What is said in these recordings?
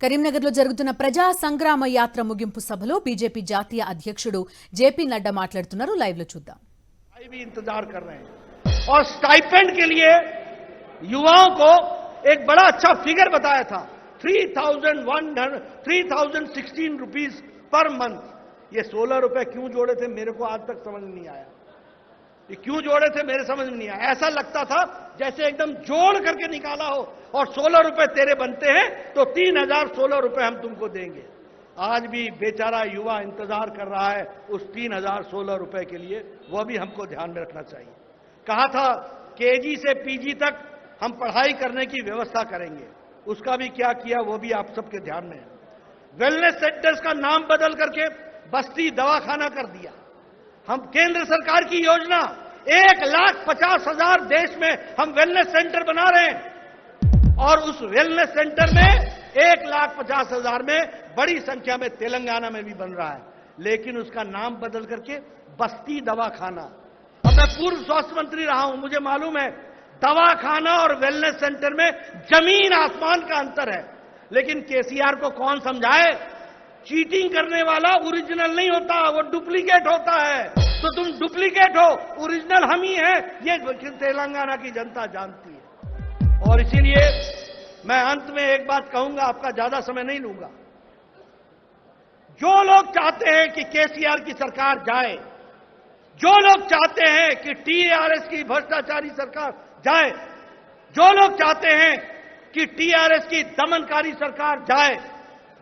కరీంనగర్లో జరుగుతున్న ప్రజా సంగ్రామ యాత్ర ముగింపు సభలో బీజేపీ జాతీయ అధ్యక్షుడు జేపీ నడ్డా మాట్లాడుతున్నారు. లైవ్ లో చూద్దాం. इंतजार कर रहे हैं और स्टाइपेंड के लिए युवाओं को एक बड़ा अच्छा फिगर बताया था 3,016 रुपीस पर मंथ। ये 16 रुपए क्यों जोड़े थे मेरे को आज तक समझ नहीं आया। ये क्यों जोड़े थे मेरे समझ में नहीं आया। ऐसा लगता था जैसे एकदम जोड़ करके निकाला हो और 16 रुपए तेरे बनते हैं तो 3,016 रुपए हम तुमको देंगे। आज भी बेचारा युवा इंतजार कर रहा है उस 3,016 रुपए के लिए। वह भी हमको ध्यान में रखना चाहिए। कहा था केजी से पीजी तक हम पढ़ाई करने की व्यवस्था करेंगे, उसका भी क्या किया वो भी आप सबके ध्यान में है। वेलनेस सेंटर्स का नाम बदल करके बस्ती दवाखाना कर दिया। हम केंद्र सरकार की योजना 1,50,000 देश में हम वेलनेस सेंटर बना रहे हैं और उस वेलनेस सेंटर में 1,50,000 में बड़ी संख्या में तेलंगाना में भी बन रहा है, लेकिन उसका नाम बदल करके बस्ती दवाखाना। अब मैं पूर्व स्वास्थ्य मंत्री रहा हूं, मुझे मालूम है दवाखाना और वेलनेस सेंटर में जमीन आसमान का अंतर है। लेकिन केसीआर को कौन समझाए, चीटिंग करने वाला ओरिजिनल नहीं होता, वो डुप्लीकेट होता है। तो तुम डुप्लीकेट हो, ओरिजिनल हम ही हैं, ये तेलंगाना की जनता जानती है। और इसीलिए मैं अंत में एक बात कहूंगा, आपका ज्यादा समय नहीं लूंगा। जो लोग चाहते हैं कि केसीआर की सरकार जाए, जो लोग चाहते हैं कि टीआरएस की भ्रष्टाचारी सरकार जाए, जो लोग चाहते हैं कि टीआरएस की दमनकारी सरकार जाए,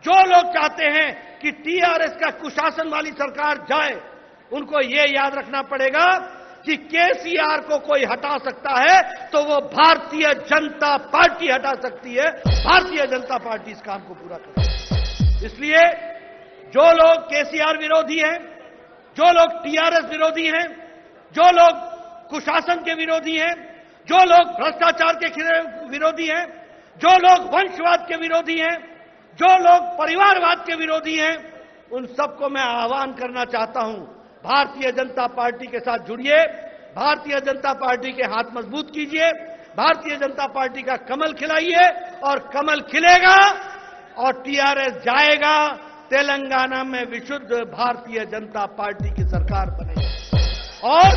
जो लोग चाहते हैं कि टीआरएस का कुशासन वाली सरकार जाए, उनको यह याद रखना पड़ेगा कि केसीआर को कोई हटा सकता है तो वो भारतीय जनता पार्टी हटा सकती है। भारतीय जनता पार्टी इस काम को पूरा करेगी। इसलिए जो लोग केसीआर विरोधी हैं, जो लोग टीआरएस विरोधी हैं, जो लोग कुशासन के विरोधी हैं, जो लोग भ्रष्टाचार के विरोधी हैं, जो लोग वंशवाद के विरोधी हैं, जो लोग परिवारवाद के विरोधी हैं, उन सबको मैं आह्वान करना चाहता हूं, भारतीय जनता पार्टी के साथ जुड़िए, भारतीय जनता पार्टी के हाथ मजबूत कीजिए, भारतीय जनता पार्टी का कमल खिलाइए और कमल खिलेगा और टीआरएस जाएगा। तेलंगाना में विशुद्ध भारतीय जनता पार्टी की सरकार बनेगी। और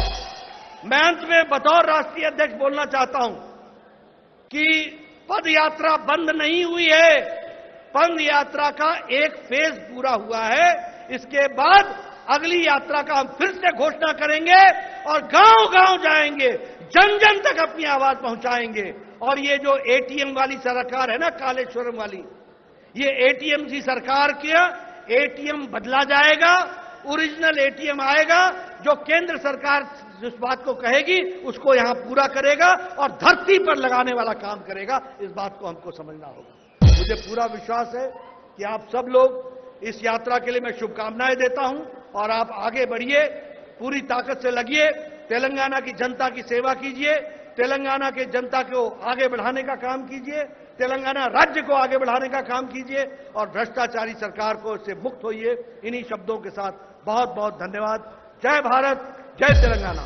मैं अंत में बतौर राष्ट्रीय अध्यक्ष बोलना चाहता हूं कि पद यात्रा बंद नहीं हुई है, पद यात्रा का एक फेज पूरा हुआ है। इसके बाद अगली यात्रा का हम फिर से घोषणा करेंगे और गांव-गांव जाएंगे, जन जन तक अपनी आवाज पहुंचाएंगे। और ये जो एटीएम वाली सरकार है ना, कालेश्वरम वाली, ये एटीएम की सरकार के एटीएम बदला जाएगा, ओरिजिनल एटीएम आएगा जो केंद्र सरकार जिस बात को कहेगी उसको यहां पूरा करेगा और धरती पर लगाने वाला काम करेगा। इस बात को हमको समझना होगा। मुझे पूरा विश्वास है कि आप सब लोग इस यात्रा के लिए मैं शुभकामनाएं देता हूं और आप आगे बढ़िए, पूरी ताकत से लगिए, तेलंगाना की जनता की सेवा कीजिए, तेलंगाना के जनता को आगे बढ़ाने का काम कीजिए, तेलंगाना राज्य को आगे बढ़ाने का काम कीजिए और भ्रष्टाचारी सरकार को इससे मुक्त होइए। इन्हीं शब्दों के साथ बहुत बहुत धन्यवाद। जय भारत, जय तेलंगाना।